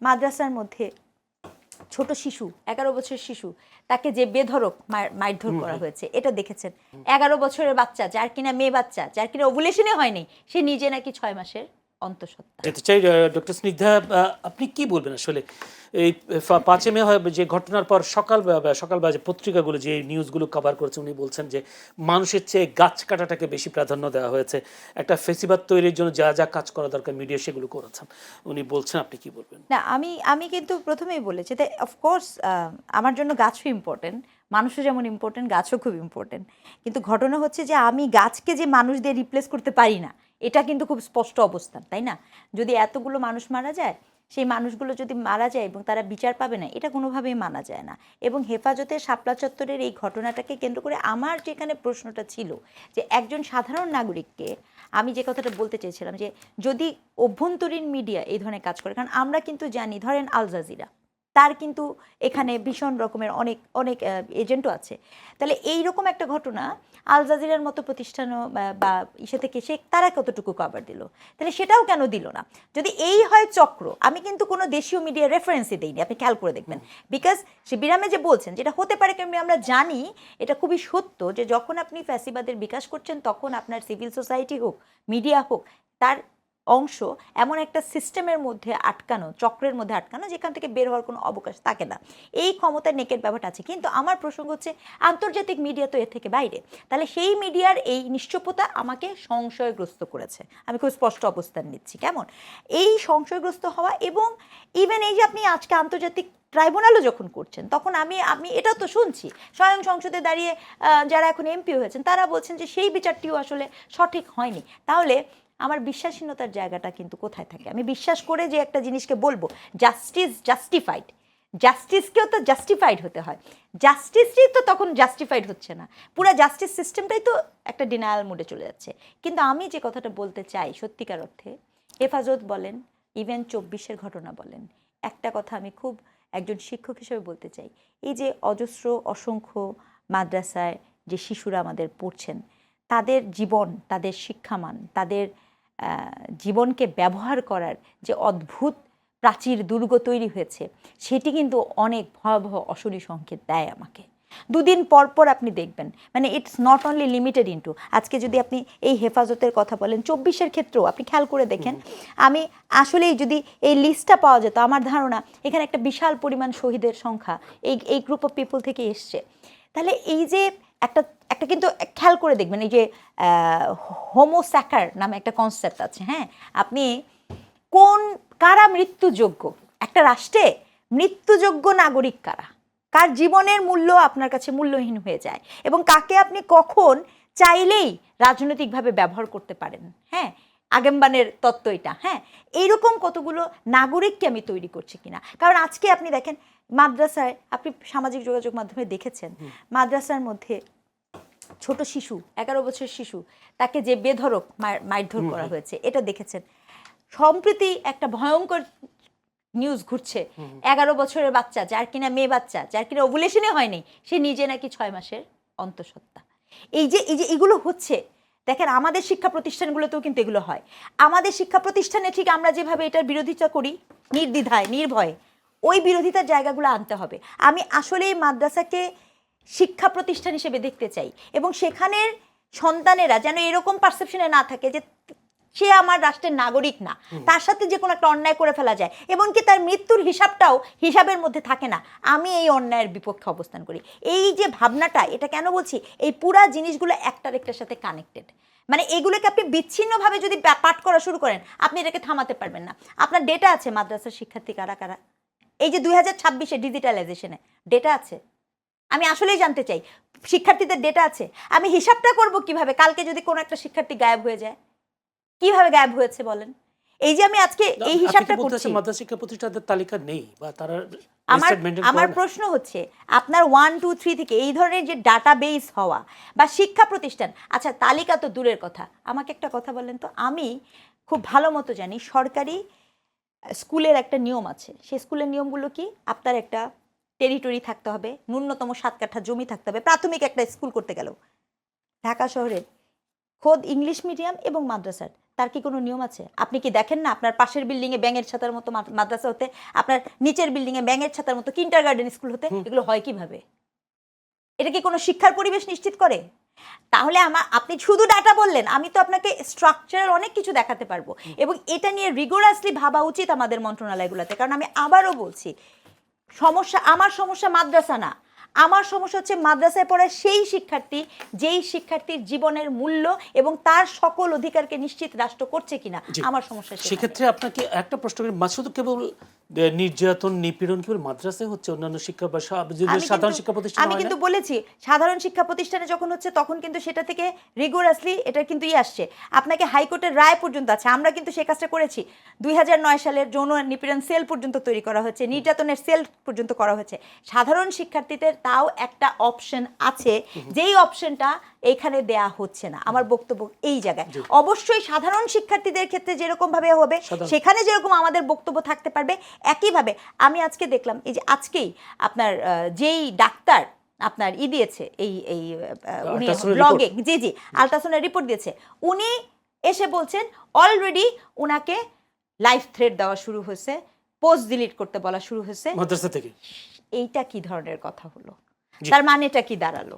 মাদ্রাসার মধ্যে ছোট শিশু 11 বছরের শিশু তাকে যে বেধড়ক মারধর করা হয়েছে এটা দেখেছেন। 11 বছরের বাচ্চা যার কিনা মেয়ে বাচ্চা যার কিনা ওভুলেশনই হয়নি সে নিজে নাকি 6 মাসের অন্তঃসত্ত্বা। যেতে চাই ডক্টর স্নিগ্ধা, আপনি কি বলবেন আসলে এই 5 মে যে ঘটনার পর সকাল যে পত্রিকাগুলো যে নিউজগুলো কভার করেছে উনি বলছেন যে মানুষের চেয়ে গাছ কাটাটাকে বেশি প্রাধান্য দেওয়া হয়েছে, একটা ফেসিবাদ তৈরির জন্য যা যা কাজ করা দরকার মিডিয়া সেগুলো করেছেন উনি বলছেন, আপনি কি বলবেন? না আমি কিন্তু প্রথমেই বলেছি যে অফকোর্স আমার জন্য গাছও ইম্পর্টেন্ট, মানুষও যেমন ইম্পর্টেন্ট গাছও খুব ইম্পর্টেন্ট, কিন্তু ঘটনা হচ্ছে যে আমি গাছকে যে মানুষ দিয়ে রিপ্লেস করতে পারি না এটা কিন্তু খুব স্পষ্ট অবস্থান, তাই না? যদি এতগুলো মানুষ মারা যায়, সেই মানুষগুলো যদি মারা যায় এবং তারা বিচার পাবে না, এটা কোনোভাবেই মানা যায় না। এবং হেফাজতের শাপলা চত্বরের এই ঘটনাটাকে কেন্দ্র করে আমার যেখানে প্রশ্নটা ছিল যে একজন সাধারণ নাগরিককে, আমি যে কথাটা বলতে চেয়েছিলাম যে যদি অভ্যন্তরীণ মিডিয়া এই ধরনের কাজ করে, কারণ আমরা কিন্তু জানি ধরেন আল জাজিরা, তার কিন্তু এখানে ভীষণ রকমের অনেক অনেক এজেন্টও আছে, তাহলে এইরকম একটা ঘটনা আল জাজিরার মতো প্রতিষ্ঠানও বা ইসে থেকে সে তারা কতটুকু কভার দিল, তাহলে সেটাও কেন দিল না? যদি এই হয় চক্র, আমি কিন্তু কোনো দেশীয় মিডিয়া রেফারেন্সই দিইনি, আপনি খেয়াল করে দেখবেন, বিকজ সে বিরামে যে বলছেন যেটা হতে পারে, কেন আমরা জানি এটা খুবই সত্য যে যখন আপনি ফ্যাসিবাদের বিকাশ করছেন তখন আপনার সিভিল সোসাইটি হোক মিডিয়া হোক তার অংশ এমন একটা সিস্টেমের মধ্যে আটকানো, চক্রের মধ্যে আটকানো, যেখান থেকে বের হওয়ার কোনো অবকাশ থাকে না। এই ক্ষমতার নেকের ব্যাপারটা আছে, কিন্তু আমার প্রসঙ্গ হচ্ছে আন্তর্জাতিক মিডিয়া তো এর থেকে বাইরে, তাহলে সেই মিডিয়ার এই নিশ্চুপতা আমাকে সংশয়গ্রস্ত করেছে। আমি খুব স্পষ্ট অবস্থান নিচ্ছি, কেমন এই সংশয়গ্রস্ত হওয়া, এবং ইভেন এই যে আপনি আজকে আন্তর্জাতিক ট্রাইব্যুনালও যখন করছেন তখন আমি এটাও তো শুনছি স্বয়ং সংসদে দাঁড়িয়ে যারা এখন এমপি হয়েছেন তারা বলছেন যে সেই বিচারটিও আসলে সঠিক হয়নি। তাহলে আমার বিশ্বাসহীনতার জায়গাটা কিন্তু কোথায় থাকে? আমি বিশ্বাস করে যে একটা জিনিসকে বলবো জাস্টিস জাস্টিফাইড, জাস্টিসকেও তো জাস্টিফাইড হতে হয়, জাস্টিসই তো তখন জাস্টিফাইড হচ্ছে না, পুরো জাস্টিস সিস্টেমটাই তো একটা ডিনায়াল মোডে চলে যাচ্ছে। কিন্তু আমি যে কথাটা বলতে চাই সত্যিকার অর্থে, হেফাজত বলেন, ইভেন 24-এর ঘটনা বলেন, একটা কথা আমি খুব একজন শিক্ষক হিসেবে বলতে চাই, এই যে অজস্র অসংখ্য মাদ্রাসায় যে শিশুরা আমাদের পড়ছেন, তাদের জীবন, তাদের শিক্ষামান, তাদের জীবনকে ব্যবহার করার যে অদ্ভুত প্রাচীর দুর্গ তৈরি হয়েছে, সেটি কিন্তু অনেক ভয়াবহ অশনি সংকেত দেয় আমাকে। দুদিন পর পর আপনি দেখবেন, মানে it's not only limited into, আজকে যদি আপনি এই হেফাজতের কথা বলেন 24-এর ক্ষেত্রেও আপনি খেয়াল করে দেখেন, আমি আসলেই যদি এই লিস্টটা পাওয়া যেত, আমার ধারণা এখানে একটা বিশাল পরিমাণ শহীদের সংখ্যা এই গ্রুপ অফ পিপল থেকে এসছে। তাহলে এই যে একটা একটা কিন্তু খেয়াল করে দেখবেন, এই যে হোমোস্যাকার নামে একটা কনসেপ্ট আছে, হ্যাঁ, আপনি কারা মৃত্যুযোগ্য একটা রাষ্ট্রে, মৃত্যুযোগ্য নাগরিক কারা, কার জীবনের মূল্য আপনার কাছে মূল্যহীন হয়ে যায়, এবং কাকে আপনি কখন চাইলেই রাজনৈতিকভাবে ব্যবহার করতে পারেন। হ্যাঁ, আগেমবানের তত্ত্ব এটা। হ্যাঁ, এইরকম কতগুলো নাগরিককে আমি তৈরি করছি কিনা, কারণ আজকে আপনি দেখেন মাদ্রাসায়, আপনি সামাজিক যোগাযোগ মাধ্যমে দেখেছেন, মাদ্রাসার মধ্যে ছোট শিশু 11 বছরের শিশু তাকে যে বেধড়ক মারধর করা হয়েছে এটা দেখেছেন। সম্প্রতি একটা ভয়ঙ্কর নিউজ ঘুরছে, 11 বছরের বাচ্চা যার কিনা মেয়ে বাচ্চা যার কিনা ওভুলেশনই হয়নি সে নিজে নাকি 6 মাসের অন্তঃসত্ত্বা। এই যে এগুলো হচ্ছে, দেখেন আমাদের শিক্ষা প্রতিষ্ঠানগুলোতেও কিন্তু এগুলো হয়। আমাদের শিক্ষা প্রতিষ্ঠানে ঠিক আমরা যেভাবে এটার বিরোধিতা করি নির্দ্বিধায় নির্ভয়ে, ওই বিরোধিতার জায়গাগুলো আনতে হবে। আমি আসলে এই মাদ্রাসাকে শিক্ষা প্রতিষ্ঠান হিসেবে দেখতে চাই, এবং সেখানের সন্তানেরা যেন এরকম পারসেপশনে না থাকে যে সে আমার রাষ্ট্রের নাগরিক না, তার সাথে যে কোনো একটা অন্যায় করে ফেলা যায়, এবং কি তার মৃত্যুর হিসাবটাও হিসাবের মধ্যে থাকে না। আমি এই অন্যায়ের বিপক্ষে অবস্থান করি। এই যে ভাবনাটা, এটা কেন বলছি, এই পুরা জিনিসগুলো একটার একটার সাথে কানেক্টেড। মানে এগুলোকে আপনি বিচ্ছিন্নভাবে যদি পাঠ করা শুরু করেন, আপনি এটাকে থামাতে পারবেন না। আপনার ডেটা আছে মাদ্রাসার শিক্ষার্থী কারা কারা, এই যে 2026-এ ডিজিটালাইজেশনে ডেটা আছে। আমি আসলেই জানতে চাই, শিক্ষার্থীদের ডেটা আছে, আমি হিসাবটা করব কিভাবে? কালকে যদি কোনো একটা শিক্ষার্থী গায়েব হয়ে যায়, কিভাবে গায়েব হয়েছে বলেন? এই যে আমি আজকে এই হিসাবটা করছি, মাদ্রাসা শিক্ষা প্রতিষ্ঠানের তালিকা নেই বা তারা আমার প্রশ্ন হচ্ছে আপনার 1, 2, 3 থেকে এই ধরনের যে ডাটাবেস হওয়া বা শিক্ষা প্রতিষ্ঠান, আচ্ছা তালিকা তো দূরের কথা, আমাকে একটা কথা বলেন তো, আমি খুব ভালো মতো জানি সরকারি স্কুলের একটা নিয়ম আছে। সেই স্কুলের নিয়মগুলো কি? আপনার একটা টেরিটরি থাকতে হবে, ন্যূনতম 7 কাঠা জমি থাকতে হবে প্রাথমিক একটা স্কুল করতে গেলেও। ঢাকা শহরের খোদ ইংলিশ মিডিয়াম এবং মাদ্রাসার তার কি কোনো নিয়ম আছে? আপনি কি দেখেন না আপনার পাশের বিল্ডিংয়ে ব্যাঙের ছাতার মতো মাদ্রাসা হতে, আপনার নিচের বিল্ডিংয়ে ব্যাঙের ছাতার মতো কিন্ডারগার্টেন স্কুল হতে? এগুলো হয় কিভাবে? এটা কি কোনো শিক্ষার পরিবেশ নিশ্চিত করে? তাহলে আপনি শুধু ডাটা বললেন, আমি তো আপনাকে স্ট্রাকচারাল অনেক কিছু দেখাতে পারবো, এবং এটা নিয়ে রিগোরাসলি ভাবা উচিত আমাদের মন্ত্রণালয়গুলোতে। কারণ আমি আবারও বলছি, আমার সমস্যা মাদ্রাসা না, আমার সমস্যা হচ্ছে মাদ্রাসায় পড়া সেই শিক্ষার্থী, যেই শিক্ষার্থীর জীবনের মূল্য এবং তার সকল অধিকারকে নিশ্চিত রাষ্ট্র করছে কিনা। আমার সমস্যা সেক্ষেত্রে আপনাকে একটা প্রশ্ন করি, শুধু কেবল নির্যাতন নিপীড়ন কেবল মাদ্রাসায় হচ্ছে, অন্যান্য শিক্ষা বা সাধারণ শিক্ষা প্রতিষ্ঠানে আমি কিন্তু বলেছি সাধারণ শিক্ষা প্রতিষ্ঠানে যখন হচ্ছে তখন কিন্তু সেটা থেকে রিগোরাসলি এটা কিন্তু আসছে, আপনাকে হাইকোর্টের রায় পর্যন্ত আছে। আমরা কিন্তু সেই কাজটা করেছি। 2009 সালের যৌন নিপীড়ন সেল পর্যন্ত তৈরি করা হয়েছে, নির্যাতনের সেল পর্যন্ত করা হয়েছে। সাধারণ শিক্ষার্থীদের তাও একটা অপশন আছে, যেই অপশনটা এইখানে দেয়া হচ্ছে না। আমার বক্তব্য এই জায়গায়। অবশ্যই সাধারণ শিক্ষার্থীদের ক্ষেত্রে যেরকম ভাবে হবে সেখানে যেরকম আমাদের বক্তব্য থাকতে পারবে, একইভাবে আমি আজকে দেখলাম, এই যে আজকেই আপনার যেই ডাক্তার আপনার দিয়েছে এই উনি ব্লগে, জি আল্ট্রাসাউন্ডের রিপোর্ট দিয়েছে, উনি এসে বলছেন অলরেডি উনাকে লাইফ থ্রেট দেওয়া শুরু হয়েছে, পোস্ট ডিলিট করতে বলা শুরু হয়েছে মাদ্রাসা থেকে। এইটা কি ধরনের কথা হলো? তার মানেটা কি দাঁড়ালো?